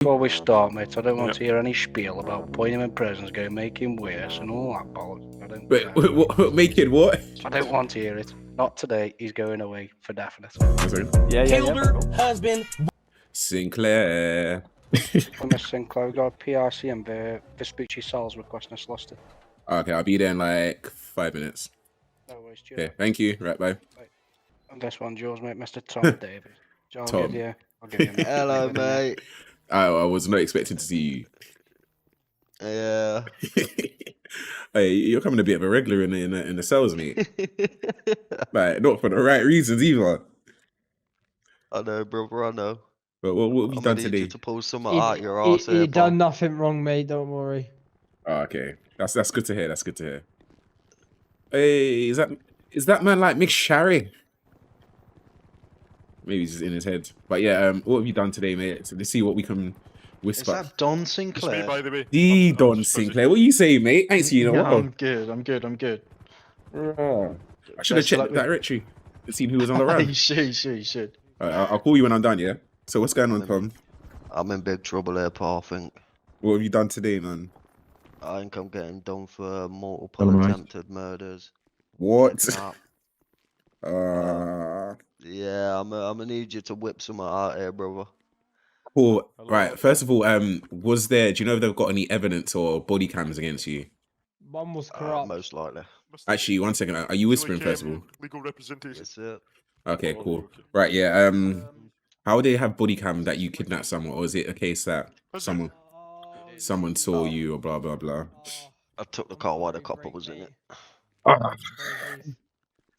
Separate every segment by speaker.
Speaker 1: Before we start, mate, I don't want to hear any spiel about putting him in prisons, going make him worse, and all that bollocks. I don't.
Speaker 2: Wait, what? Making what?
Speaker 1: I don't want to hear it. Not today. He's going away for definite.
Speaker 3: Yeah. Husband.
Speaker 2: Sinclair.
Speaker 1: Miss Sinclair, we got a PRC and Vespucci Sal's requesting a solicitor.
Speaker 2: Okay, I'll be there in like 5 minutes.
Speaker 1: No worries, cheers.
Speaker 2: Okay, thank you. Right, bye.
Speaker 1: And this one's yours, mate, Mr. Tom David. I'll
Speaker 2: Tom.
Speaker 1: give you a
Speaker 4: Hello, mate.
Speaker 2: I was not expecting to see you.
Speaker 4: Yeah.
Speaker 2: Hey, you're coming a bit of a regular in the cells, mate. Like, not for the right reasons either.
Speaker 4: I know, brother, I know.
Speaker 2: But what have you done today?
Speaker 4: You to pull something out your arse.
Speaker 3: You done nothing wrong, mate. Don't worry.
Speaker 2: Oh, okay, that's good to hear. That's good to hear. Hey, is that man like Mick Sharry? Maybe he's just in his head. But yeah, what have you done today, mate? So let's see what we can whisper.
Speaker 5: Is that Don Sinclair?
Speaker 6: Me, by the way.
Speaker 2: The Don Sinclair. What are you saying, mate? I ain't seen you in a while.
Speaker 5: I'm good.
Speaker 2: I should have checked the directory and seen who was on the run.
Speaker 5: You should.
Speaker 2: I'll call you when I'm done, yeah? So what's going on, Tom?
Speaker 4: I'm in big trouble here, Pa, I think.
Speaker 2: What have you done today, man?
Speaker 4: I think I'm getting done for multiple attempted murders.
Speaker 2: What?
Speaker 4: Yeah, I'm gonna need you to whip some out here, brother.
Speaker 2: Cool. Right. First of all, do you know if they've got any evidence or body cams against you?
Speaker 3: One was corrupt.
Speaker 4: Most likely.
Speaker 2: Actually, 1 second. Are you whispering first of all?
Speaker 6: Legal representation.
Speaker 4: That's it.
Speaker 2: Okay, cool. Right, yeah. How would they have body cam that you kidnapped someone, or is it a case that someone saw you or blah blah blah?
Speaker 4: I took the car while the copper was in it.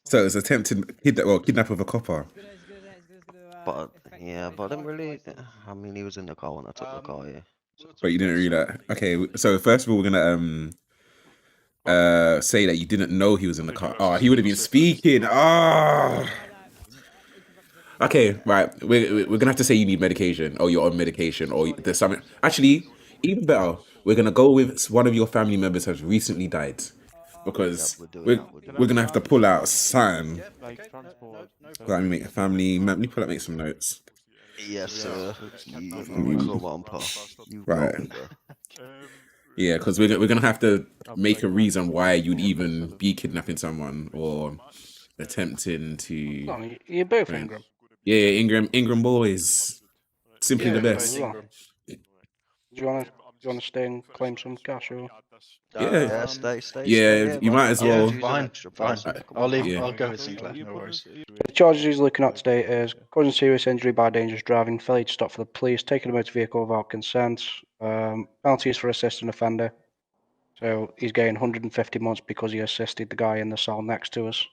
Speaker 2: So it was attempted kidnap of a copper.
Speaker 4: But yeah, but I didn't really. I mean, he was in the car when I took the car. Yeah.
Speaker 2: But you didn't read that. Okay, so first of all, we're gonna say that you didn't know he was in the car. Oh, he would have been speaking. Okay, right. We're gonna have to say you need medication, or you're on medication, or there's something. Actually, even better, we're gonna go with one of your family members has recently died, because we're gonna have to pull out something. Let me make a family. Let me pull out, make some notes.
Speaker 4: Yes, sir. Come on, Pa.
Speaker 2: Right. Yeah, because we're gonna have to make a reason why you'd even be kidnapping someone or attempting to.
Speaker 1: Oh, you're both Ingram.
Speaker 2: Yeah, Ingram boys, simply the best.
Speaker 1: Do you want to stay and claim some cash or?
Speaker 4: Yeah, stay.
Speaker 2: Yeah, you might as well.
Speaker 5: Fine. I'll leave. Yeah. I'll go with Sinclair. No worries.
Speaker 1: The charges he's looking at today is causing serious injury by dangerous driving, failure to stop for the police, taking a motor vehicle without consent, penalties for assisting offender. So he's getting 150 months because he assisted the guy in the cell next to us.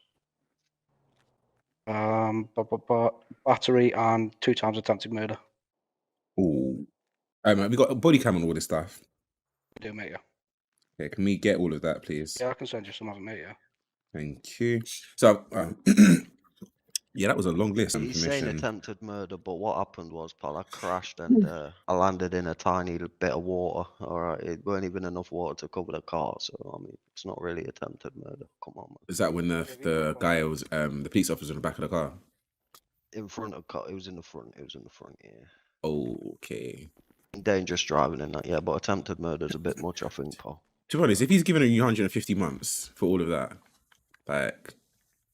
Speaker 1: Battery and 2 times attempted murder.
Speaker 2: Oh, we got a body cam on all this stuff.
Speaker 1: We do, mate, yeah.
Speaker 2: Okay, can we get all of that, please?
Speaker 1: Yeah, I can send you some of it, mate, yeah.
Speaker 2: Thank you. So, yeah, that was a long list.
Speaker 4: He's saying attempted murder, but what happened was, pal, I crashed and I landed in a tiny bit of water. All right, it weren't even enough water to cover the car, so I mean, it's not really attempted murder. Come on, man.
Speaker 2: Is that when the guy was the police officer in the back of the car?
Speaker 4: In front of the car, it was in the front. Yeah.
Speaker 2: Okay.
Speaker 4: Dangerous driving and that, yeah, but attempted murder is a bit much, I think, pal.
Speaker 2: To be honest, if he's giving you 150 months for all of that, like,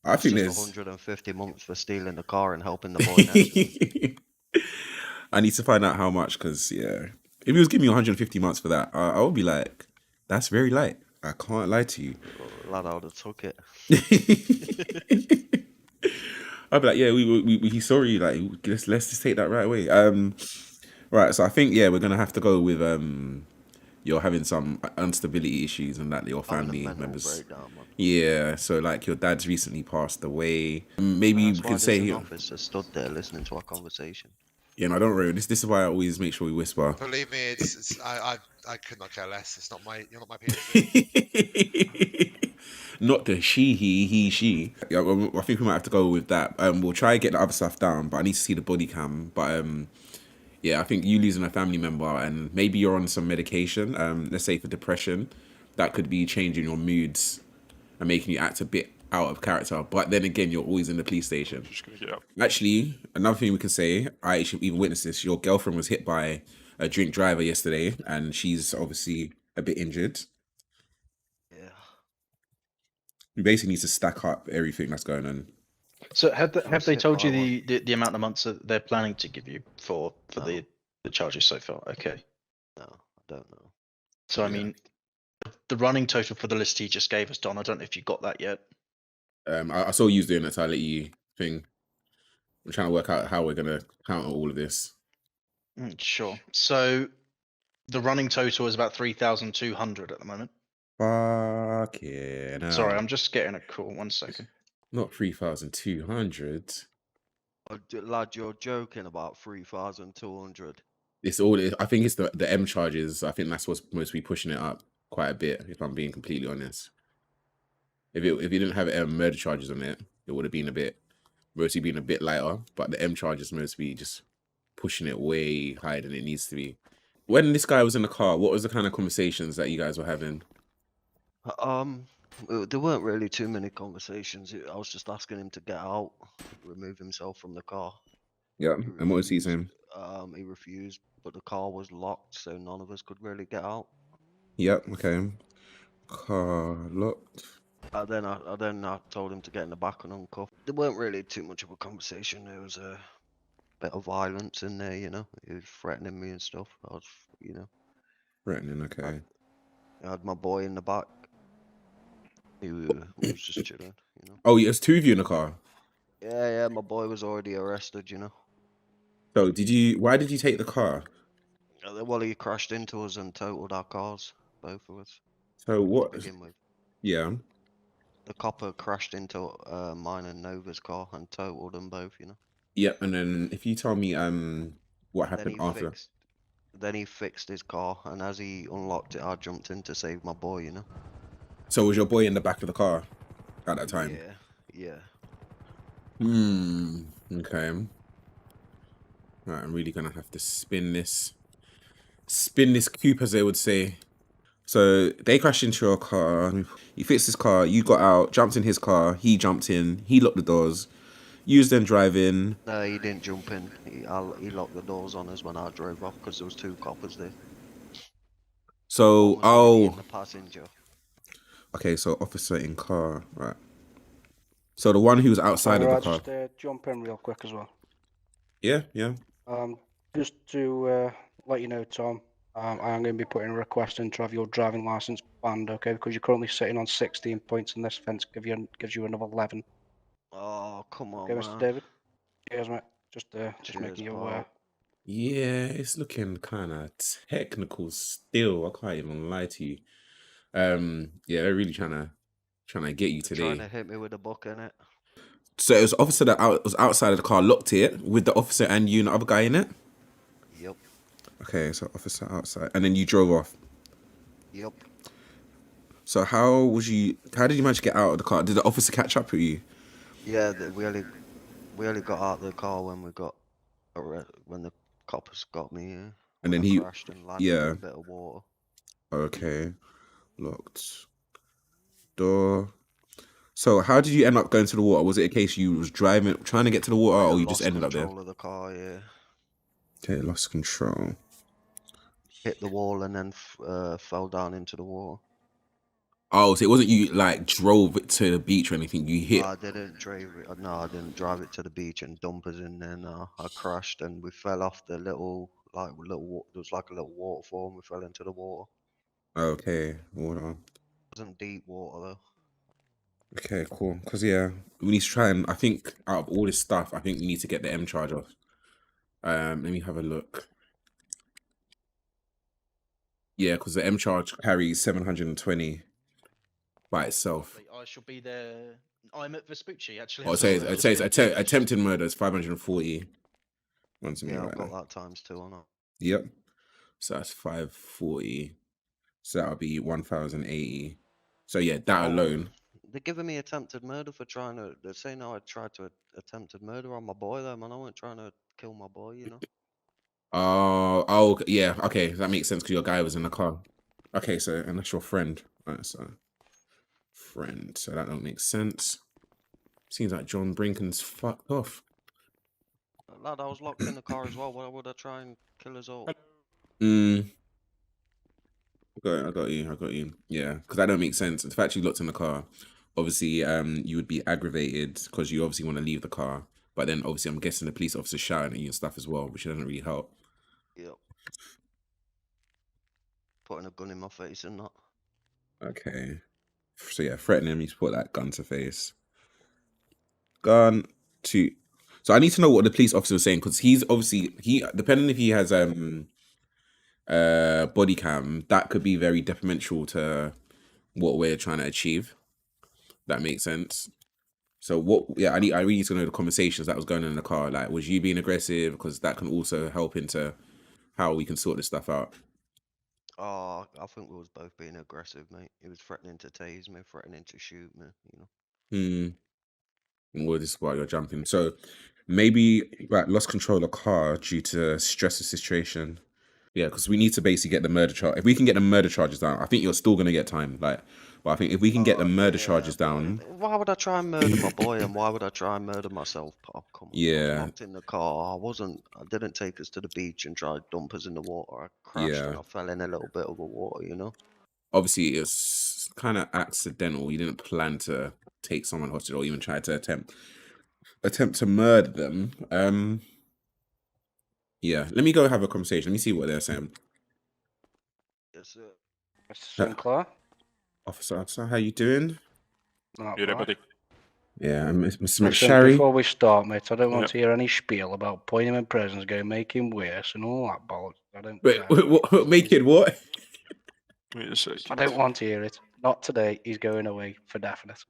Speaker 2: I think there's
Speaker 4: 150 months for stealing the car and helping the boy next.
Speaker 2: I need to find out how much, because yeah, if he was giving me 150 months for that, I would be like, that's very light. I can't lie to you.
Speaker 4: Lad, I would have took it.
Speaker 2: I'd be like, yeah, he's sorry. Like, let's just take that right away. Right. So I think we're gonna have to go with you're having some instability issues and that your family members.
Speaker 4: Breakdown, man.
Speaker 2: Yeah. So like your dad's recently passed away. Maybe we can say
Speaker 4: an officer stood there listening to our conversation.
Speaker 2: Yeah, no, don't worry. This is why I always make sure we whisper.
Speaker 6: Believe me, I could not care less. It's not you're not my people.
Speaker 2: Not the he, she. Yeah, I think we might have to go with that. We'll try and get the other stuff down, but I need to see the body cam. But yeah, I think you losing a family member and maybe you're on some medication, let's say for depression, that could be changing your moods and making you act a bit out of character. But then again, you're always in the police station. Actually, another thing we can say, I actually even witnessed this, your girlfriend was hit by a drink driver yesterday, and she's obviously a bit injured.
Speaker 4: Yeah.
Speaker 2: We basically need to stack up everything that's going on.
Speaker 5: So have
Speaker 4: Let's
Speaker 5: they
Speaker 4: hit
Speaker 5: told you
Speaker 4: bar
Speaker 5: the amount of months that they're planning to give you for the charges so far? Okay.
Speaker 4: No, I don't know.
Speaker 5: So I
Speaker 2: Yeah.
Speaker 5: mean, the running total for the list he just gave us, Don. I don't know if you got that yet.
Speaker 2: I saw you doing it, so I'll let you thing. I'm trying to work out how we're gonna counter all of this.
Speaker 5: Sure. So the running total is about 3,200 at the moment.
Speaker 2: Fuck yeah. No.
Speaker 5: Sorry, I'm just getting a call. 1 second.
Speaker 2: Not 3,200.
Speaker 4: Oh, lad, you're joking about 3,200.
Speaker 2: It's all. I think it's the M charges. I think that's what's mostly pushing it up quite a bit. If I'm being completely honest, if you didn't have murder charges on it, it would have been mostly been a bit lighter. But the M charges mostly just pushing it way higher than it needs to be. When this guy was in the car, what was the kind of conversations that you guys were having?
Speaker 4: There weren't really too many conversations. I was just asking him to get out, remove himself from the car.
Speaker 2: Yeah, and what was he saying?
Speaker 4: He refused, but the car was locked, so none of us could really get out.
Speaker 2: Yep. Okay. Car locked.
Speaker 4: Then I told him to get in the back and uncuff. There weren't really too much of a conversation. There was a bit of violence in there, you know. He was threatening me and stuff. I was, you know.
Speaker 2: Threatening. Okay.
Speaker 4: I had my boy in the back. We was just chilling, you know.
Speaker 2: Oh, there's two of you in the car.
Speaker 4: Yeah. My boy was already arrested, you know.
Speaker 2: So why did you take the car?
Speaker 4: Well, he crashed into us and totaled our cars, both of us.
Speaker 2: So what?
Speaker 4: To begin with.
Speaker 2: Yeah.
Speaker 4: The copper crashed into mine and Nova's car and totaled them both, you know.
Speaker 2: Yep. And then if you tell me what happened after.
Speaker 4: Then he fixed his car, and as he unlocked it, I jumped in to save my boy, you know.
Speaker 2: So was your boy in the back of the car at that time?
Speaker 4: Yeah.
Speaker 2: Okay. Right, I'm really gonna have to spin this coupe, as they would say. So they crashed into your car. He fixed his car. You got out, jumped in his car. He jumped in. He locked the doors. You was then driving.
Speaker 4: No, he didn't jump in. He locked the doors on us when I drove off because there was two coppers there.
Speaker 2: So
Speaker 4: in the passenger.
Speaker 2: Okay, so officer in car, right? So the one who was outside of the car.
Speaker 1: Just jump in real quick as well.
Speaker 2: Yeah.
Speaker 1: Just to let you know, Tom, I am going to be putting a request in to have your driving license banned, okay? Because you're currently sitting on 16 points, and this offence gives you another 11.
Speaker 4: Oh, come on,
Speaker 1: okay,
Speaker 4: man.
Speaker 1: Mr. David. Cheers, mate. Just
Speaker 4: Cheers,
Speaker 1: making you aware.
Speaker 2: Yeah, it's looking kind of technical still. I can't even lie to you. Yeah, they're really trying to get you today.
Speaker 4: Trying to hit me with a book in it.
Speaker 2: So it was officer that was outside of the car, locked it with the officer and you and the other guy in it?
Speaker 4: Yep.
Speaker 2: Okay, so officer outside. And then you drove off?
Speaker 4: Yep.
Speaker 2: So how did you manage to get out of the car? Did the officer catch up with you?
Speaker 4: Yeah, we only got out of the car when when the coppers got me, yeah.
Speaker 2: And then he
Speaker 4: crashed and landed in a bit of water.
Speaker 2: Okay. Locked door. So how did you end up going to the water? Was it a case you was trying to get to the water, or you just ended up there?
Speaker 4: Lost control of the car, yeah.
Speaker 2: Okay, lost control.
Speaker 4: Hit the wall and then fell down into the water.
Speaker 2: Oh, so it wasn't you like drove it to the beach or anything? You hit?
Speaker 4: No, I didn't drive it. No, I didn't drive it to the beach and dump us in there. No, I crashed and we fell off the there was like a little waterfall and we fell into the water.
Speaker 2: Okay, water.
Speaker 4: It wasn't deep water though.
Speaker 2: Okay, cool. Because we need to try and, I think out of all this stuff, I think we need to get the M charge off. Let me have a look. Yeah, because the M charge carries 720 by itself.
Speaker 5: I shall be there. I'm at Vespucci, actually.
Speaker 2: Oh, it says attempted murder is 540. I've got
Speaker 4: that times 2 on it.
Speaker 2: Yep. So that's 540. So that'll be 1,080. So yeah, that alone.
Speaker 4: They're giving me attempted murder for they're saying I tried to attempted murder on my boy though, man. I wasn't trying to kill my boy, you know.
Speaker 2: Oh, yeah. Okay, that makes sense because your guy was in the car. Okay, so and that's your friend. Right, so friend. So that don't make sense. Seems like John Brinken's fucked off.
Speaker 4: Lad, I was locked in the car as well. Why would I try and kill us all?
Speaker 2: I got you. Yeah, because that don't make sense. The fact you looked in the car, obviously, you would be aggravated because you obviously want to leave the car. But then, obviously, I'm guessing the police officer shouting at you and stuff as well, which doesn't really help.
Speaker 4: Yep. Putting a gun in my face and that.
Speaker 2: Okay. So yeah, threatening me to put that gun to face. Gun to. So I need to know what the police officer was saying because he's obviously depending if he has body cam, that could be very detrimental to what we're trying to achieve. That makes sense. So what? Yeah, I really need to know the conversations that was going on in the car. Like, was you being aggressive? Because that can also help into how we can sort this stuff out.
Speaker 4: Oh, I think we was both being aggressive, mate. He was threatening to tase me, threatening to shoot me, you know.
Speaker 2: Well, this is why you're jumping. So maybe lost control of the car due to stress of situation. Yeah, because we need to basically get the murder charge. If we can get the murder charges down, I think you're still gonna get time. But I think if we can get the murder charges down,
Speaker 4: why would I try and murder my boy, and why would I try and murder myself, Pop? Come on.
Speaker 2: Yeah.
Speaker 4: I was locked in the car. I didn't take us to the beach and try to dump us in the water. I crashed and I fell in a little bit of the water, you know.
Speaker 2: Obviously it's kind of accidental. You didn't plan to take someone hostage or even try to attempt to murder them. Yeah, let me go have a conversation. Let me see what they're saying.
Speaker 4: Yes, sir.
Speaker 1: Mr. Sinclair?
Speaker 2: Officer, how you doing?
Speaker 1: Not
Speaker 7: You
Speaker 1: bad.
Speaker 7: buddy?
Speaker 2: Yeah, Mr.
Speaker 1: Listen,
Speaker 2: McSherry.
Speaker 1: before we start, mate, I don't want to hear any spiel about putting him in prison is going to make him worse and all that bollocks. I don't
Speaker 2: Wait,
Speaker 1: care.
Speaker 2: what make it what?
Speaker 7: Wait a second.
Speaker 1: I don't want to hear it. Not today. He's going away for definite.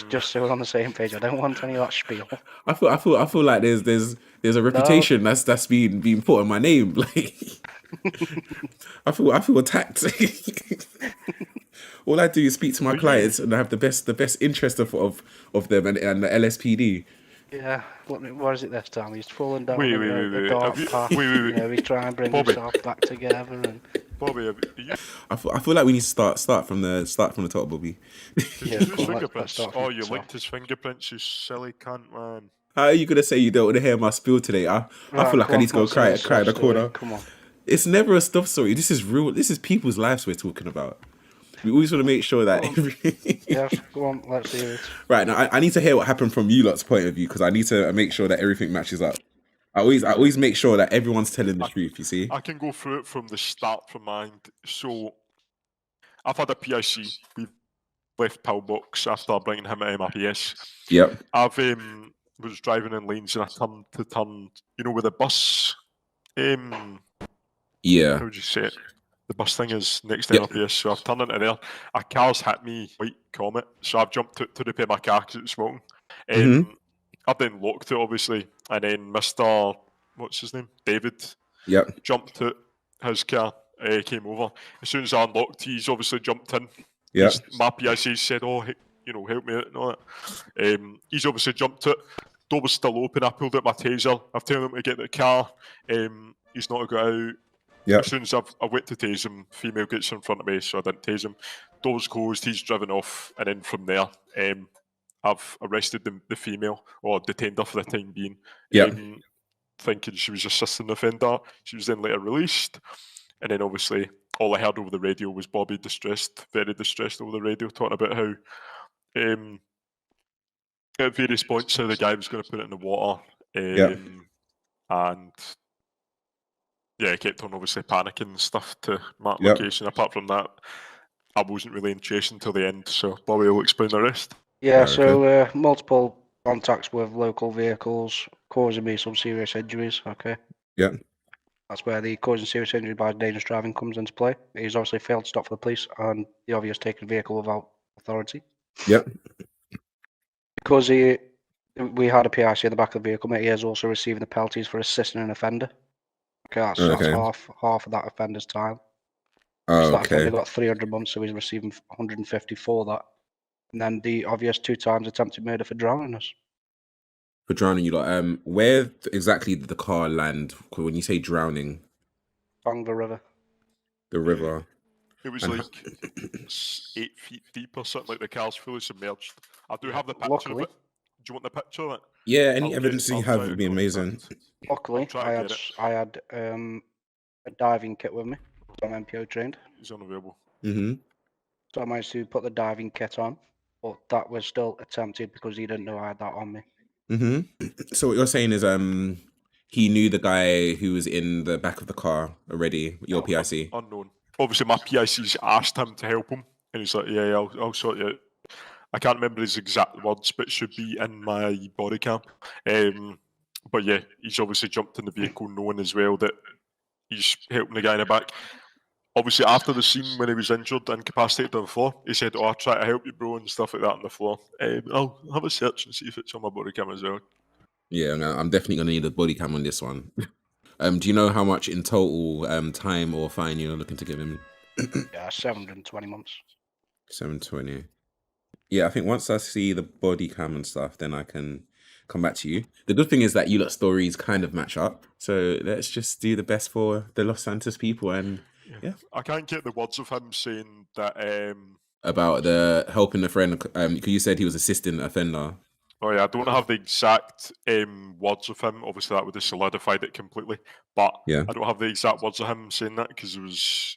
Speaker 1: Just so we're on the same page. I don't want any of that spiel.
Speaker 2: I feel like there's a reputation that's being put on my name. Like I feel attacked. All I do is speak to my clients and I have the best interest of them and the LSPD.
Speaker 1: Yeah, what is it this time? He's fallen down
Speaker 7: Wait,
Speaker 1: the dark path.
Speaker 7: wait.
Speaker 1: You know, he's trying to bring
Speaker 7: Bobby.
Speaker 1: himself back together. And
Speaker 7: Bobby, are you
Speaker 2: I feel like we need to start from the top, Bobby.
Speaker 1: yeah,
Speaker 7: his
Speaker 1: cool, let's
Speaker 7: fingerprints?
Speaker 1: start
Speaker 7: Oh,
Speaker 1: from
Speaker 7: you
Speaker 1: the top.
Speaker 7: licked his fingerprints, you silly cunt, man.
Speaker 2: How are you gonna say you don't want to hear my spiel today? I feel like I need to go cry in the corner.
Speaker 1: Come on.
Speaker 2: It's never a stuff story. This is real. This is people's lives we're talking about. We always want to make sure that.
Speaker 1: Yeah, go on. Let's hear it.
Speaker 2: Right now, I need to hear what happened from you lot's point of view because I need to make sure that everything matches up. I always make sure that everyone's telling the truth. You see.
Speaker 7: I can go through it from the start from mind. So, I've had a PIC. We've left Pillbox after bringing him to MRPS.
Speaker 2: Yep.
Speaker 7: I've was driving in lanes and I turned to turn, you know, with the bus.
Speaker 2: Yeah.
Speaker 7: How would you say it? The bus thing is next to MRPS, so I've turned into there. A car's hit me, white Comet, so I've jumped to repair my car because it's smoking. I've then locked it, obviously, and then Mr. What's his name? David.
Speaker 2: Yep.
Speaker 7: Jumped to his car, came over. As soon as I unlocked, he's obviously jumped in.
Speaker 2: Yep.
Speaker 7: My PIC said, "Oh, you know, help me out and all that." He's obviously jumped it. Door was still open. I pulled out my taser. I've told him to get in the car. He's not got out.
Speaker 2: Yep.
Speaker 7: As soon as I went to tase him, female gets in front of me, so I didn't tase him. Door's closed, he's driven off, and then from there, I've arrested the female, or detained her for the time being, thinking she was assisting the offender. She was then later released, and then obviously all I heard over the radio was Bobby very distressed over the radio, talking about how at various points how the guy was going to put it in the water, and yeah, he kept on obviously panicking and stuff to mark location. Apart from that, I wasn't really in chase until the end, so Bobby will explain the rest.
Speaker 1: Yeah, so multiple contacts with local vehicles causing me some serious injuries, okay?
Speaker 2: Yeah.
Speaker 1: That's where the causing serious injury by dangerous driving comes into play. He's obviously failed to stop for the police and the obvious taking vehicle without authority.
Speaker 2: Yep.
Speaker 1: Because we had a PIC in the back of the vehicle, mate, he is also receiving the penalties for assisting an offender. Okay, that's half of that offender's time. So that offender got 300 months, so he's receiving 150 for that. And then the obvious 2 times attempted murder for drowning us.
Speaker 2: For drowning you lot, where exactly did the car land? When you say drowning,
Speaker 1: Bang the river.
Speaker 2: The river.
Speaker 7: It was like 8 feet deep or something. Like the car's fully submerged. I do have the picture of it. you want the picture of it?
Speaker 2: Yeah, any
Speaker 7: I'll
Speaker 2: evidence you
Speaker 7: I'll
Speaker 2: have
Speaker 7: try
Speaker 2: would
Speaker 7: to
Speaker 2: be amazing.
Speaker 7: contact-
Speaker 1: Luckily,
Speaker 7: try to get it.
Speaker 1: I had a diving kit with me. So I'm MPO trained.
Speaker 7: He's unavailable.
Speaker 1: So I managed to put the diving kit on, but that was still attempted because he didn't know I had that on me.
Speaker 2: So what you're saying is he knew the guy who was in the back of the car already, your PIC.
Speaker 7: Unknown. Obviously, my PIC's asked him to help him, and he's like, "Yeah, I'll sort you out." I can't remember his exact words, but it should be in my body cam. But yeah, he's obviously jumped in the vehicle knowing as well that he's helping the guy in the back. Obviously, after the scene when he was injured and incapacitated on the floor, he said, "Oh, I'll try to help you, bro," and stuff like that on the floor. I'll have a search and see if it's on my body cam as well.
Speaker 2: Yeah, I'm definitely gonna need a body cam on this one. Do you know how much in total time or fine you're looking to give him?
Speaker 1: Yeah, 720 months.
Speaker 2: 720. Yeah, I think once I see the body cam and stuff, then I can come back to you. The good thing is that you lot stories kind of match up. So let's just do the best for the Los Santos people and yeah.
Speaker 7: I can't get the words of him saying that.
Speaker 2: About the helping a friend, because you said he was assisting offender.
Speaker 7: Oh yeah, I don't have the exact words of him. Obviously, that would have solidified it completely. But
Speaker 2: Yeah.
Speaker 7: I don't have the exact words of him saying that because there was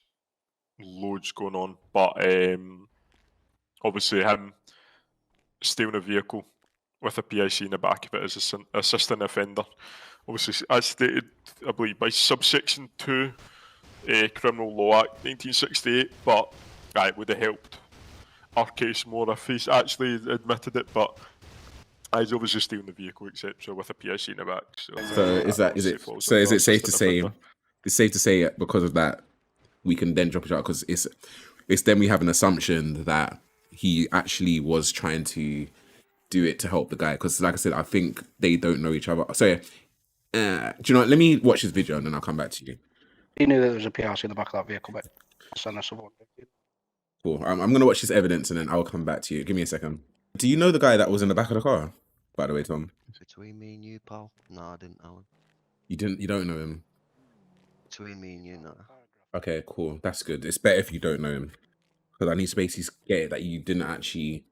Speaker 7: loads going on. But obviously, him stealing a vehicle with a PIC in the back of it as an assistant offender. Obviously, as stated, I believe, by subsection 2, Criminal Law Act 1968. But it would have helped our case more if he's actually admitted it. But he's obviously stealing the vehicle, etc., with a PIC in the back. So
Speaker 2: is it safe to say? It's safe to say because of that we can then drop it out because it's then we have an assumption that he actually was trying to do it to help the guy because, like I said, I think they don't know each other. So do you know what? Let me watch this video and then I'll come back to you.
Speaker 1: He knew that there was a PRC in the back of that vehicle, but I'll send us a vote.
Speaker 2: Cool. I'm going to watch this evidence and then I'll come back to you. Give me a second. Do you know the guy that was in the back of the car, by the way, Tom?
Speaker 4: Between me and you, pal. No, I didn't know him.
Speaker 2: You don't know him?
Speaker 4: Between me and you, no.
Speaker 2: Okay, cool. That's good. It's better if you don't know him. Because I need to basically get it that you didn't actually...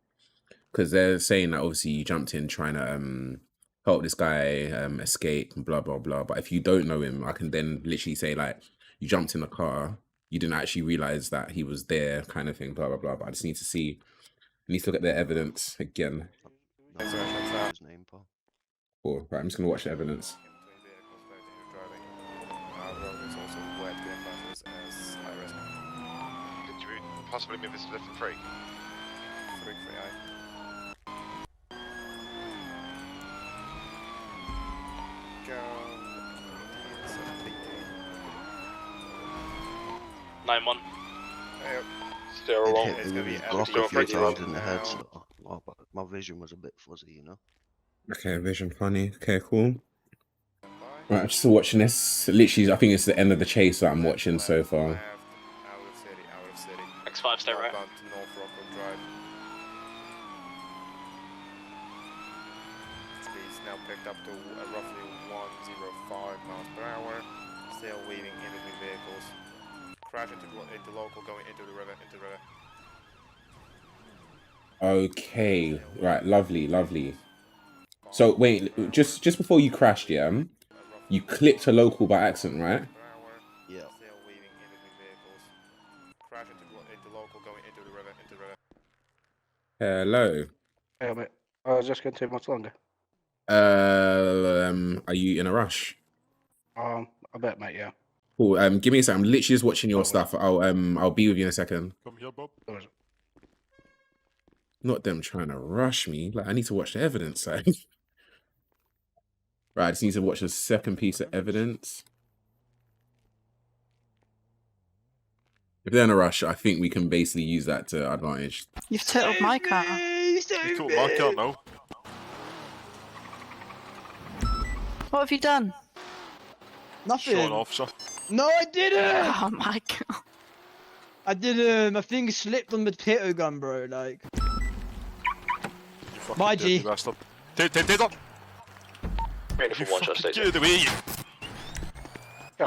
Speaker 2: Because they're saying that obviously you jumped in trying to help this guy escape and blah, blah, blah. But if you don't know him, I can then literally say, like, you jumped in the car, you didn't actually realise that he was there kind of thing, blah, blah, blah. But I just need to see... I need to look at the evidence again.
Speaker 4: No, I don't know his name, pal.
Speaker 2: Cool. Right, I'm just going to watch the evidence.
Speaker 8: Did you possibly move this to different free? Free, aye. Go.
Speaker 9: 9-1.
Speaker 8: Hey,
Speaker 9: Still
Speaker 4: It
Speaker 9: wrong.
Speaker 4: hit
Speaker 8: It's
Speaker 4: me
Speaker 8: gonna be
Speaker 4: with a
Speaker 8: empty.
Speaker 4: Glock
Speaker 9: Go
Speaker 4: a few
Speaker 9: for it,
Speaker 4: times in the head,
Speaker 8: now.
Speaker 4: so my vision was a bit fuzzy, you know?
Speaker 2: Okay, vision funny. Okay, cool. Right, I'm just still watching this. Literally, I think it's the end of the chase that I'm watching so far.
Speaker 8: Left, out of city.
Speaker 9: X5, stay right.
Speaker 8: Northbound to North Rockland Drive. Speed's now picked up to roughly 105 miles per hour. Still weaving in between vehicles. Crash into local, going into the river,
Speaker 2: Okay, right, lovely, lovely. So wait, just before you crashed, yeah, you clipped a local by accident, right?
Speaker 4: Yeah.
Speaker 8: Still weaving in between vehicles. Crash into local, going into the river,
Speaker 2: Hello.
Speaker 1: Yeah, mate. Oh, is this going to take much longer?
Speaker 2: Are you in a rush?
Speaker 1: I bet, mate. Yeah.
Speaker 2: Cool. Give me a second. I'm literally just watching your stuff. I'll be with you in a second.
Speaker 7: Come here, Bob.
Speaker 2: Not them trying to rush me. Like I need to watch the evidence. Like. Right, I just need to watch the second piece of evidence. If they're in a rush, I think we can basically use that to advantage.
Speaker 10: You've totaled my car.
Speaker 7: You took my car now.
Speaker 10: What have you done?
Speaker 3: Nothing.
Speaker 7: Shot an officer.
Speaker 3: No, I didn't.
Speaker 10: Oh my god.
Speaker 3: I didn't. My finger slipped on the potato gun, bro. Like.
Speaker 7: You fucking
Speaker 3: My
Speaker 7: dirty
Speaker 3: G.
Speaker 7: bastard. Take up.
Speaker 9: Ready
Speaker 7: You
Speaker 9: for one shot,
Speaker 7: fucking
Speaker 9: stay
Speaker 7: get out of the way.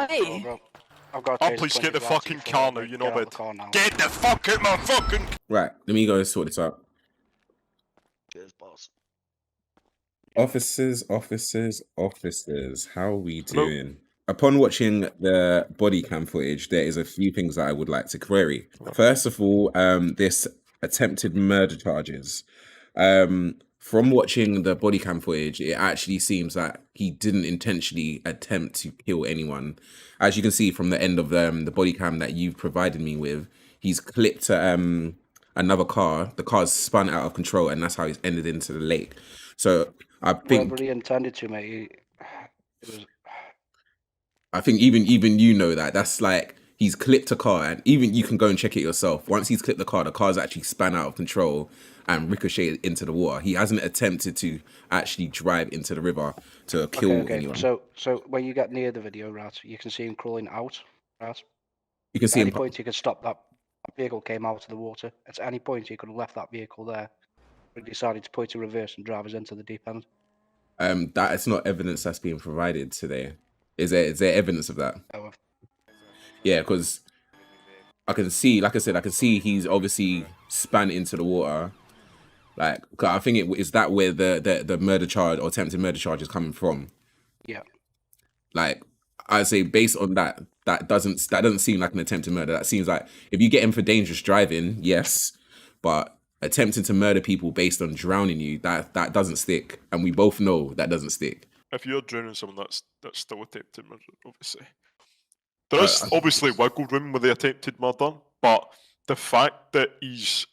Speaker 10: Wait.
Speaker 1: I've got.
Speaker 7: Oh, please get the fucking car now, you know, bud. Get the fuck out my fucking.
Speaker 2: Right, let me go sort this out.
Speaker 4: Cheers, boss.
Speaker 2: Officers, officers, officers. How are we
Speaker 7: Hello?
Speaker 2: doing? Upon watching the body cam footage, there is a few things that I would like to query. First of all, this attempted murder charges. From watching the body cam footage, it actually seems that he didn't intentionally attempt to kill anyone. As you can see from the end of the body cam that you've provided me with, he's clipped another car. The car's spun out of control, and that's how he's ended into the lake. So I think
Speaker 1: Whatever he intended to, mate. It was.
Speaker 2: even you know that that's like he's clipped a car, and even you can go and check it yourself. Once he's clipped the car's actually span out of control and ricocheted into the water. He hasn't attempted to actually drive into the river to kill anyone.
Speaker 1: So when you get near the video, right, you can see him crawling out, right?
Speaker 2: You can see
Speaker 1: At any
Speaker 2: him.
Speaker 1: point he could stop that vehicle came out of the water. At any point he could have left that vehicle there, but he decided to put it to reverse and drive us into the deep end.
Speaker 2: That is not evidence that's being provided today. Is there evidence of that?
Speaker 1: Oh,
Speaker 2: Yeah, because I can see, like I said, I can see he's obviously span into the water. Like, 'cause I think it is that where the murder charge or attempted murder charge is coming from.
Speaker 1: yeah.
Speaker 2: Like, I say based on that, that doesn't seem like an attempted murder. That seems like if you get him for dangerous driving, yes, but attempting to murder people based on drowning you, that doesn't stick, and we both know that doesn't stick.
Speaker 7: If you're drowning someone, that's still attempted murder, obviously. There is obviously wiggle room with the attempted murder, but the fact that he's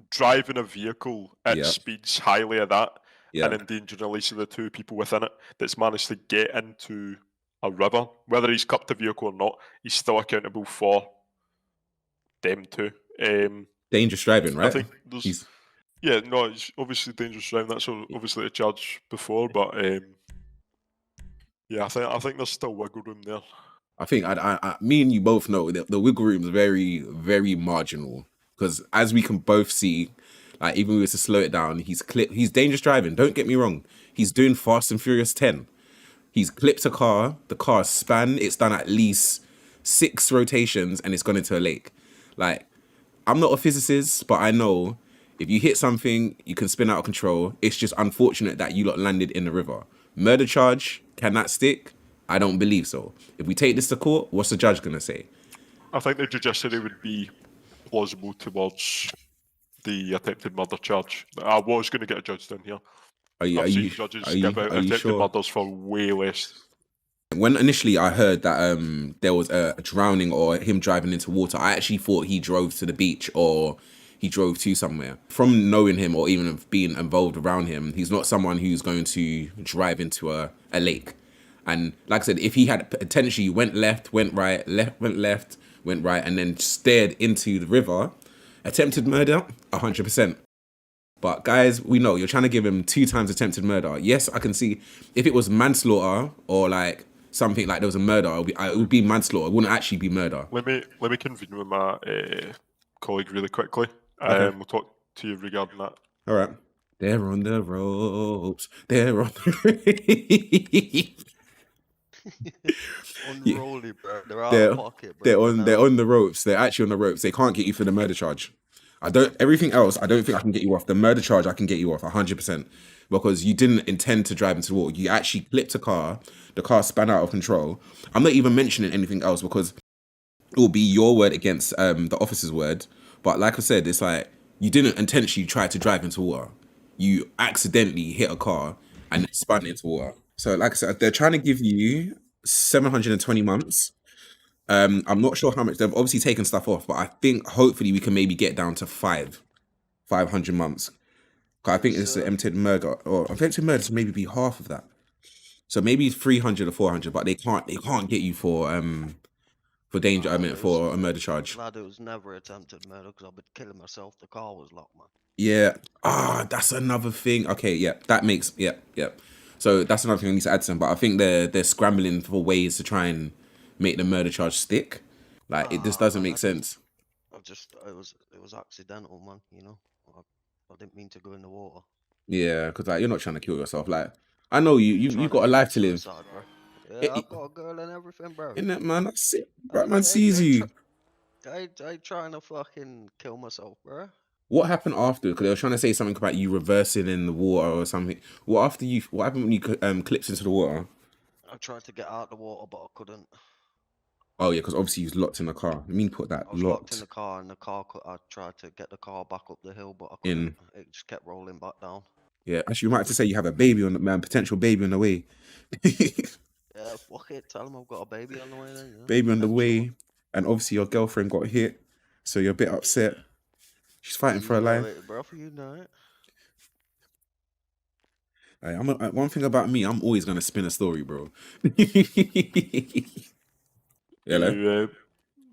Speaker 7: driving a vehicle at speeds highly of that and endangering at least the two people within it that's managed to get into a river, whether he's cupped the vehicle or not, he's still accountable for them too.
Speaker 2: Dangerous driving, right?
Speaker 7: I think there's, yeah, no, it's obviously dangerous driving. That's obviously a charge before, but yeah, I think there's still wiggle room there.
Speaker 2: I think me and you both know that the wiggle room is very, very marginal, because as we can both see, like even if we were to slow it down, he's dangerous driving. Don't get me wrong. He's doing Fast and Furious 10. He's clipped a car, the car span, it's done at least 6 rotations and it's gone into a lake. Like, I'm not a physicist, but I know if you hit something, you can spin out of control. It's just unfortunate that you lot landed in the river. Murder charge, can that stick? I don't believe so. If we take this to court, what's the judge going to say?
Speaker 7: I think the judiciary would be plausible towards the attempted murder charge. I was going to get a judge down here. I've seen judges give out attempted murders for way less.
Speaker 2: When initially I heard that there was a drowning or him driving into water, I actually thought he drove to the beach or he drove to somewhere. From knowing him or even being involved around him, he's not someone who's going to drive into a lake. And like I said, if he had potentially went left, went right, went left, went right, and then stared into the river, attempted murder, 100%. But guys, we know you're trying to give him 2 times attempted murder. Yes, I can see if it was manslaughter or like something like there was a murder, it would be manslaughter. It wouldn't actually be murder.
Speaker 7: Let me convene with my colleague really quickly.
Speaker 2: Okay.
Speaker 7: We'll talk to you regarding that.
Speaker 2: All right. They're on the ropes. They're on the
Speaker 4: Unruly, bro. They're out of pocket, bro.
Speaker 2: They're on the ropes. They're actually on the ropes. They can't get you for the murder charge. Everything else, I don't think I can get you off. The murder charge, I can get you off 100%, because you didn't intend to drive into the water. You actually clipped a car. The car span out of control. I'm not even mentioning anything else because it will be your word against the officer's word. But like I said, it's like you didn't intentionally try to drive into water. You accidentally hit a car and it spun into water. So like I said, they're trying to give you 720 months. I'm not sure how much they've obviously taken stuff off, but I think hopefully we can maybe get down to 500 months. I think it's the attempted murder, or attempted murder to maybe be half of that. So maybe 300 or 400, but they can't get you for danger. I mean, for a murder charge.
Speaker 4: Lad, it was never attempted murder because I've been killing myself. The car was locked, man.
Speaker 2: Yeah. That's another thing. Okay, yeah, that makes yeah. So that's another thing I need to add to them. But I think they're scrambling for ways to try and make the murder charge stick. Like it just doesn't make sense.
Speaker 4: It was accidental, man. You know, I didn't mean to go in the water.
Speaker 2: Yeah, because like you're not trying to kill yourself. Like I know you've got a life to live.
Speaker 4: Suicide, bro. Yeah, I've got a girl and everything, bro.
Speaker 2: Innit, man? That's it. Right, man sees you.
Speaker 4: I trying to fucking kill myself, bro.
Speaker 2: What happened after? Because they were trying to say something about you reversing in the water or something. What happened when you clipped into the water?
Speaker 4: I tried to get out the water, but I couldn't.
Speaker 2: Oh yeah, because obviously you was locked in the car. Let me put that
Speaker 4: I was locked in
Speaker 2: locked
Speaker 4: the car, and I tried to get the car back up the hill, but I couldn't.
Speaker 2: in.
Speaker 4: It just kept rolling back down.
Speaker 2: Yeah, actually, you might have to say you have a baby on the man, potential baby on the way.
Speaker 4: Yeah, fuck it. Tell him I've got a baby on the way then. Yeah.
Speaker 2: Baby on the
Speaker 4: Potential
Speaker 2: way,
Speaker 4: one.
Speaker 2: and obviously your girlfriend got hit, so you're a bit upset. She's fighting for her
Speaker 4: You know
Speaker 2: life.
Speaker 4: it, bro. You know it.
Speaker 2: Hey, one thing about me, I'm always gonna spin a story, bro. Hello.
Speaker 7: You,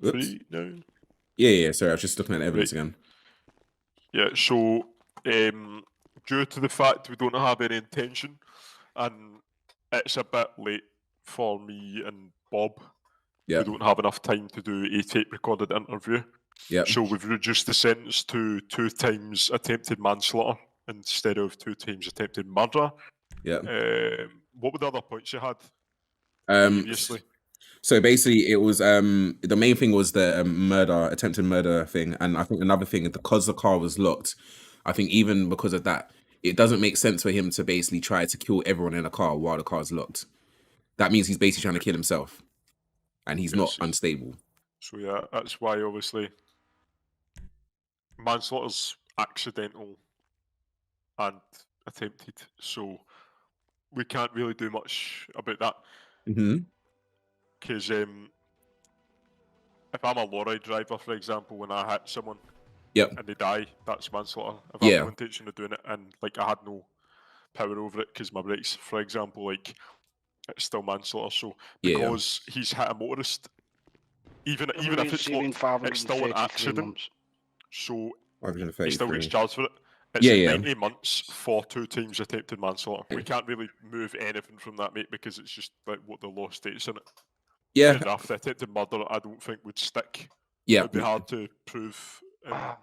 Speaker 2: Oops.
Speaker 7: free now?
Speaker 2: Yeah. Sorry, I was just looking at the evidence
Speaker 7: Right.
Speaker 2: again.
Speaker 7: Yeah, so due to the fact we don't have any intention, and it's a bit late for me and Bob,
Speaker 2: Yeah.
Speaker 7: we don't have enough time to do a tape recorded interview.
Speaker 2: Yeah.
Speaker 7: So we've reduced the sentence to 2 times attempted manslaughter instead of 2 times attempted murder.
Speaker 2: Yeah.
Speaker 7: What were the other points you had
Speaker 2: Um.
Speaker 7: previously?
Speaker 2: So basically, it was the main thing was the attempted murder thing, and I think another thing because the car was locked. I think even because of that, it doesn't make sense for him to basically try to kill everyone in the car while the car's locked. That means he's basically trying to kill himself, and he's not unstable.
Speaker 7: So yeah, that's why obviously manslaughter's accidental and attempted. So we can't really do much about that.
Speaker 2: Mm-hmm.
Speaker 7: Because if I'm a lorry driver, for example, when I hit someone
Speaker 2: Yep.
Speaker 7: and they die, that's manslaughter. If I have no intention of doing it and like I had no power over it because my brakes, for example, like it's still manslaughter. So because he's hit a motorist, even if it's locked, it's still an accident.
Speaker 1: Months.
Speaker 7: So
Speaker 2: he
Speaker 7: still gets charged for it. It's 90 months for 2 times attempted manslaughter. We can't really move anything from that, mate, because it's just like what the law states in it.
Speaker 2: Yeah.
Speaker 7: After attempted murder, I don't think would stick.
Speaker 2: Yeah.
Speaker 7: It'd be hard to prove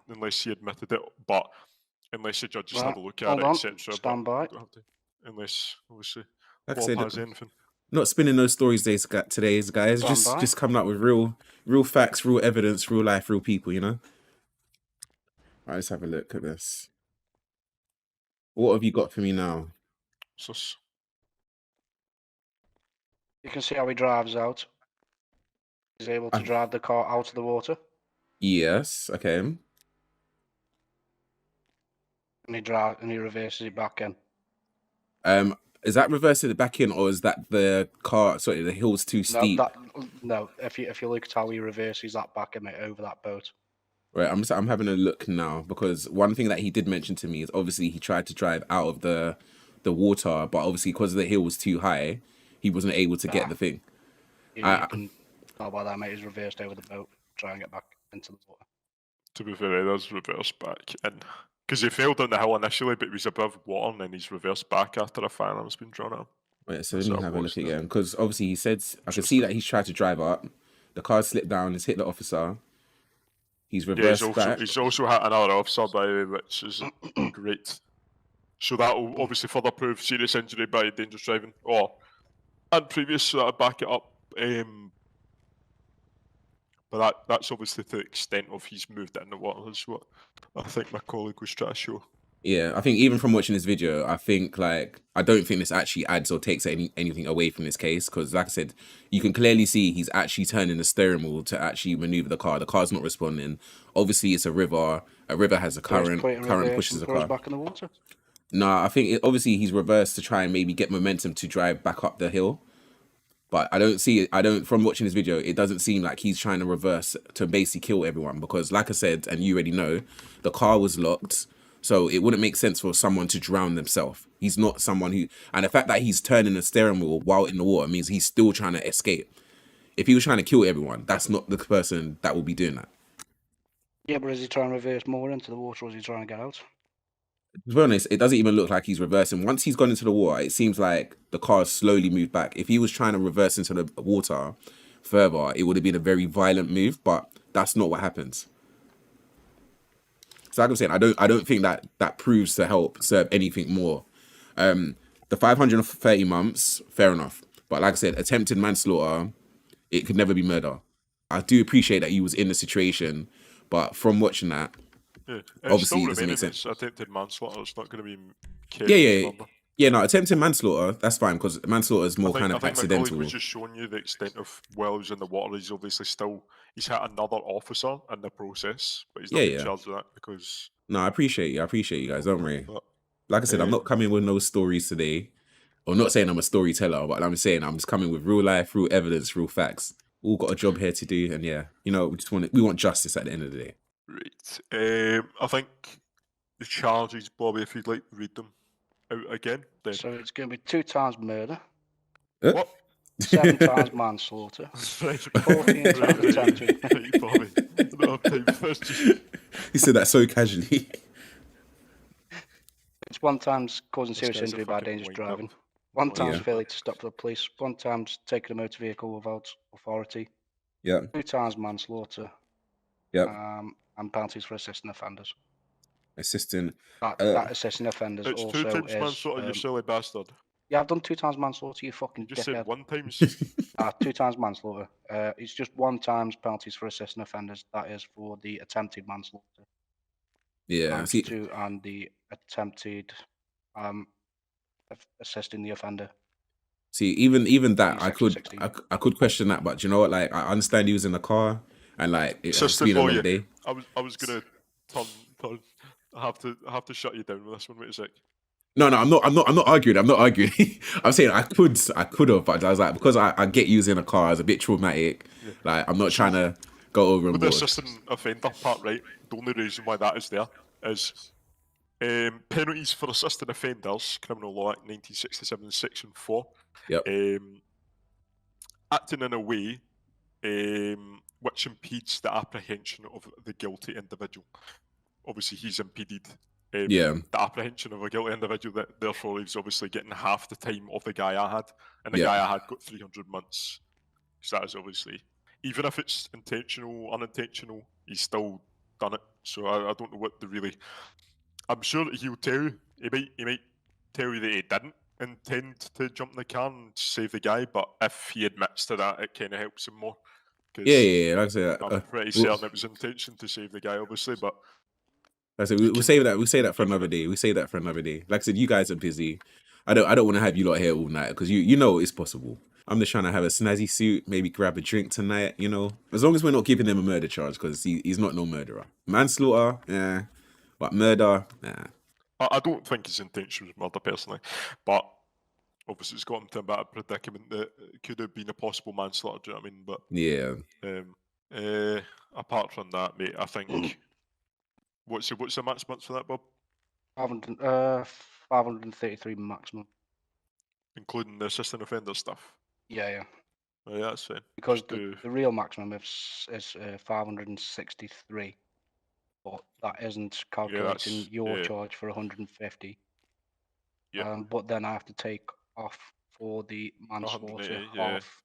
Speaker 7: unless he admitted it, but unless the judges had a look at it, etc.
Speaker 1: Stand by.
Speaker 7: Unless, obviously,
Speaker 2: like
Speaker 7: Bob
Speaker 2: I said,
Speaker 7: has anything.
Speaker 2: Not spinning those stories today's guys. Just coming up with real facts, real evidence, real life, real people. You know. All right, let's have a look at this. What have you got for me now?
Speaker 7: Sus.
Speaker 1: You can see how he drives out. He's able to drive the car out of the water.
Speaker 2: Yes. Okay.
Speaker 1: And he reverses it back in.
Speaker 2: Is that reversing it back in, or is that the car? Sorry, the hill's too steep.
Speaker 1: No. If you look at how he reverses that back in over that boat.
Speaker 2: Right. I'm having a look now because one thing that he did mention to me is obviously he tried to drive out of the water, but obviously because the hill was too high, he wasn't able to get the thing.
Speaker 1: You can tell by that, mate. He's reversed over the boat, try and get back into the water.
Speaker 7: To be fair, he does reverse back in. Because he fell down the hill initially, but he was above water, and then he's reversed back after a firearm's been drawn up.
Speaker 2: Wait, so let me have a look again. Because obviously he said, I can see that he's tried to drive up. The car slipped down, he's hit the officer. He's reversed back.
Speaker 7: He's also hit another officer, by the way, which is great. So that will obviously further prove serious injury by dangerous driving. And previous, so that'll back it up. But that's obviously to the extent of he's moved it in the water, is what I think my colleague was trying to show.
Speaker 2: Yeah, I think even from watching this video, I think I don't think this actually adds or takes anything away from this case because, like I said, you can clearly see he's actually turning the steering wheel to actually maneuver the car. The car's not responding. Obviously, it's a river. A river has a current. Current pushes the car
Speaker 1: back in the water.
Speaker 2: No, I think obviously he's reversed to try and maybe get momentum to drive back up the hill. But I don't see it. From watching this video, it doesn't seem like he's trying to reverse to basically kill everyone because, like I said, and you already know, the car was locked. So it wouldn't make sense for someone to drown themselves. He's not someone who... And the fact that he's turning the steering wheel while in the water means he's still trying to escape. If he was trying to kill everyone, that's not the person that will be doing that.
Speaker 1: Yeah, but is he trying to reverse more into the water or is he trying to get out?
Speaker 2: To be honest, it doesn't even look like he's reversing. Once he's gone into the water, it seems like the car slowly moved back. If he was trying to reverse into the water further, it would have been a very violent move, but that's not what happens. So like I'm saying, I don't think that proves to help serve anything more. The 530 months, fair enough. But like I said, attempted manslaughter, it could never be murder. I do appreciate that he was in the situation, but from watching that,
Speaker 7: Yeah. It's
Speaker 2: Obviously,
Speaker 7: still
Speaker 2: it doesn't make
Speaker 7: remaining
Speaker 2: sense.
Speaker 7: it's attempted manslaughter. It's not going to be
Speaker 2: Yeah,
Speaker 7: careless murder.
Speaker 2: yeah. No, attempted manslaughter. That's fine because manslaughter is more kind
Speaker 7: I
Speaker 2: of
Speaker 7: think my colleague
Speaker 2: accidental.
Speaker 7: was just showing you the extent of while he's in the water, he's obviously he's hit another officer in the process, but he's not been charged with that because.
Speaker 2: No, I appreciate you. I appreciate you guys. Don't worry.
Speaker 7: But,
Speaker 2: like I said, I'm not coming with no stories today. I'm not saying I'm a storyteller, but I'm saying I'm just coming with real life, real evidence, real facts. All got a job here to do, and yeah, you know, we want justice at the end of the day.
Speaker 7: Right. I think the charges, Bobby, if you'd like to read them out again. Then.
Speaker 1: So it's going to be 2 times murder.
Speaker 7: What?
Speaker 1: 7 times manslaughter. 14 times attempted.
Speaker 7: Right, Bobby. I don't have time for this.
Speaker 2: He said that so casually.
Speaker 1: It's 1 times causing
Speaker 7: This
Speaker 1: serious
Speaker 7: guy's a
Speaker 1: injury by
Speaker 7: fucking
Speaker 1: dangerous
Speaker 7: wind-up.
Speaker 1: driving. 1 times
Speaker 2: Yeah.
Speaker 1: failure to stop for the police. 1 times taking a motor vehicle without authority.
Speaker 2: Yeah.
Speaker 1: 2 times manslaughter.
Speaker 2: Yeah.
Speaker 1: And penalties for assisting offenders.
Speaker 2: Assisting.
Speaker 1: That assisting offenders
Speaker 7: It's
Speaker 1: also
Speaker 7: 2 times
Speaker 1: is.
Speaker 7: manslaughter, you silly bastard.
Speaker 1: Yeah, I've done 2 times manslaughter. You fucking
Speaker 7: You just
Speaker 1: dickhead.
Speaker 7: said 1 times.
Speaker 1: 2 times manslaughter. It's just 1 times penalties for assisting offenders. That is for the attempted manslaughter.
Speaker 2: Yeah.
Speaker 1: See, 2 and the attempted assisting the offender.
Speaker 2: See, even that I
Speaker 1: Section
Speaker 2: could
Speaker 1: 16.
Speaker 2: I could question that, but you know what? Like I understand he was in the car and like it's been a long day.
Speaker 7: I was gonna turn. I have to shut you down with this one. Wait a sec.
Speaker 2: No, I'm not arguing. I'm not arguing. I'm saying I could have, but I was like, because I get using a car is a bit traumatic.
Speaker 7: Yeah.
Speaker 2: Like I'm not trying to go over and
Speaker 7: With the
Speaker 2: board.
Speaker 7: assistant offender part, right? The only reason why that is there is penalties for assistant offenders, Criminal Law Act 1967, Section 4.
Speaker 2: Yep.
Speaker 7: Acting in a way which impedes the apprehension of the guilty individual. Obviously, he's impeded the apprehension of a guilty individual, that therefore he's obviously getting half the time of the guy I had, and the guy I had got 300 months. So that is obviously, even if it's intentional, unintentional, he's still done it. So I don't know what the really. I'm sure that he'll tell you. He might tell you that he didn't intend to jump in the car and save the guy, but if he admits to that, it kind of helps him more.
Speaker 2: Yeah. Like I said,
Speaker 7: I'm pretty certain it was intention to save the guy, obviously, but.
Speaker 2: Like I said, we'll save that. We'll say that for another day. We say that for another day. Like I said, you guys are busy. I don't want to have you lot here all night because you know it's possible. I'm just trying to have a snazzy suit, maybe grab a drink tonight. You know, as long as we're not giving him a murder charge because he's not no murderer. Manslaughter, yeah, but murder, nah.
Speaker 7: I don't think his intention was murder personally, but obviously it's got him to a bit of predicament that it could have been a possible manslaughter. Do you know what I mean? But
Speaker 2: yeah.
Speaker 7: Apart from that, mate, I think. What's the maximum for that, Bob?
Speaker 1: 533 maximum.
Speaker 7: Including the assistant offender stuff?
Speaker 1: Yeah.
Speaker 7: Oh, yeah, that's fine.
Speaker 1: Because the real maximum is 563, but that isn't calculating your charge for 150.
Speaker 7: Yeah.
Speaker 1: But then I have to take off for the manslaughter half.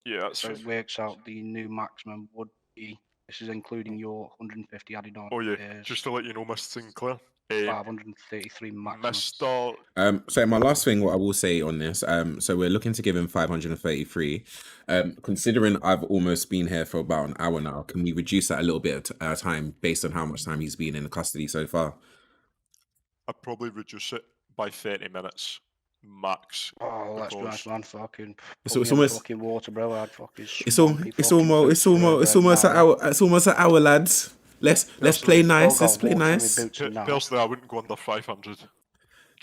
Speaker 7: Yeah, that's
Speaker 1: so
Speaker 7: fine.
Speaker 1: it works out the new maximum would be. This is including your 150 added on.
Speaker 7: Oh yeah, just to let you know, Mr. Sinclair.
Speaker 1: 533 maximum.
Speaker 7: Mr.
Speaker 2: So my last thing, what I will say on this, so we're looking to give him 533. Considering I've almost been here for about an hour now, can we reduce that a little bit of time based on how much time he's been in custody so far?
Speaker 7: I'd probably reduce it by 30 minutes max.
Speaker 1: Oh, let's be honest, man. Fucking.
Speaker 2: It's almost
Speaker 1: fucking water, bro. I'd fucking.
Speaker 2: It's almost an hour, lads. Let's play nice. Let's play nice.
Speaker 7: Personally, I wouldn't go under 500.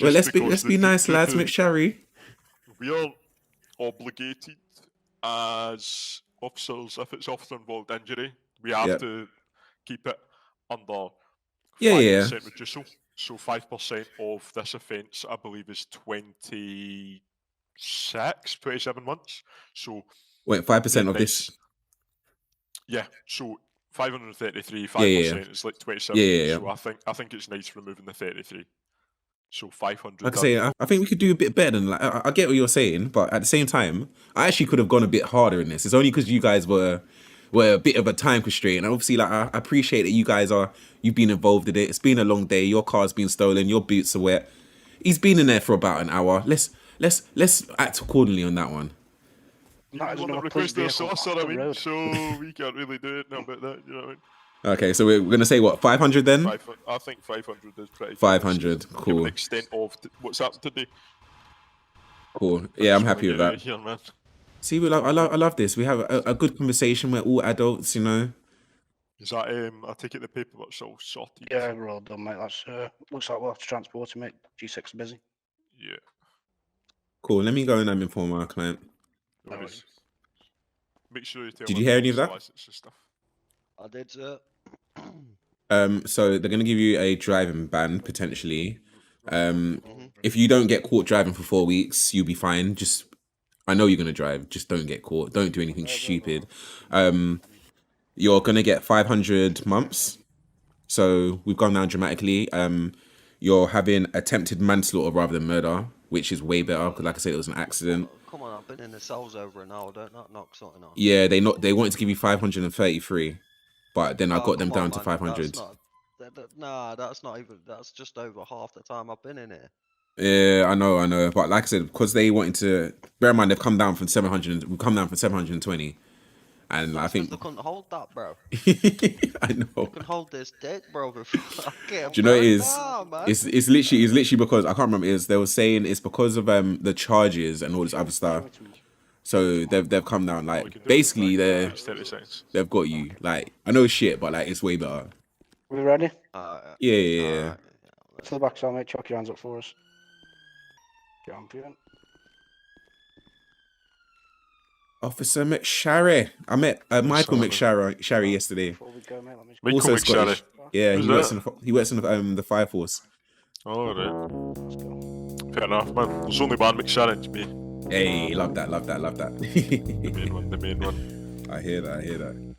Speaker 2: Well, let's be nice, lads. McSherry.
Speaker 7: We are obligated as officers, if it's officer involved injury, we have to keep it under 5% reducible. So 5% of this offence, I believe, is 27 months. So
Speaker 2: wait, 5% of this.
Speaker 7: Yeah, so 533, 5% is like 27. So I think it's nice removing the 33. So 500.
Speaker 2: Like I say, I think we could do a bit better than like. I get what you're saying, but at the same time, I actually could have gone a bit harder in this. It's only because you guys were a bit of a time constraint, and obviously, like I appreciate that you've been involved in it. It's been a long day. Your car's been stolen. Your boots are wet. He's been in there for about an hour. Let's act accordingly on that one.
Speaker 7: You want to request a saucer, I mean, so we can't really do it now about that, you know what I mean?
Speaker 2: Okay, so we're gonna say what, 500 then?
Speaker 7: I think 500 is pretty.
Speaker 2: 500,
Speaker 7: Given
Speaker 2: cool.
Speaker 7: the extent of what's happened today.
Speaker 2: Cool. Yeah, I'm happy with that.
Speaker 7: Here, man.
Speaker 2: See, I love this. We have a good conversation. We're all adults, you know.
Speaker 7: Is that I take it the paperwork's all sorted?
Speaker 1: Yeah, we're all done, mate. That's looks like we'll have to transport him, mate. G6 are busy.
Speaker 7: Yeah.
Speaker 2: Cool. Let me go and inform our client.
Speaker 7: No worries. Make sure you tell
Speaker 2: Did
Speaker 7: him
Speaker 2: you hear any of
Speaker 7: the
Speaker 2: that?
Speaker 7: license and stuff.
Speaker 4: I did, sir.
Speaker 2: So they're gonna give you a driving ban potentially. If you don't get caught driving for 4 weeks, you'll be fine. Just, I know you're gonna drive. Just don't get caught. Don't do anything stupid. You're gonna get 500 months. So we've gone down dramatically. You're having attempted manslaughter rather than murder, which is way better because, like I said, it was an accident.
Speaker 4: Come on, I've been in the cells over an hour. Don't knock something off.
Speaker 2: Yeah, they wanted to give you 533, but then I got them
Speaker 4: come
Speaker 2: down
Speaker 4: on,
Speaker 2: to
Speaker 4: man.
Speaker 2: 500.
Speaker 4: Nah, that's not even. That's just over half the time I've been in here.
Speaker 2: Yeah, I know. But like I said, because they wanted to, bear in mind they've come down from 700. We've come down from 720, and I think
Speaker 4: they couldn't hold that, bro.
Speaker 2: I know.
Speaker 4: You can hold this dick, bro. Before I get
Speaker 2: Do you know what it is?
Speaker 4: man.
Speaker 2: It's literally because I can't remember. They were saying it's because of the charges and all this other stuff. So they've come down like basically they've got you. Like, I know shit, but like it's way better.
Speaker 1: We ready?
Speaker 2: Yeah.
Speaker 1: To the back side, mate. Chuck your hands up for us. Champion.
Speaker 2: Officer McSharry. I met Michael McSharry yesterday.
Speaker 1: Before we go, mate, let me
Speaker 7: Michael
Speaker 2: Also
Speaker 7: McSharry.
Speaker 2: Scottish. Yeah,
Speaker 7: Who's
Speaker 2: he works in the fire force.
Speaker 7: Oh, right. Fair enough, man. There's only one McSharry to me.
Speaker 2: Hey, love that.
Speaker 7: The main one.
Speaker 2: I hear that.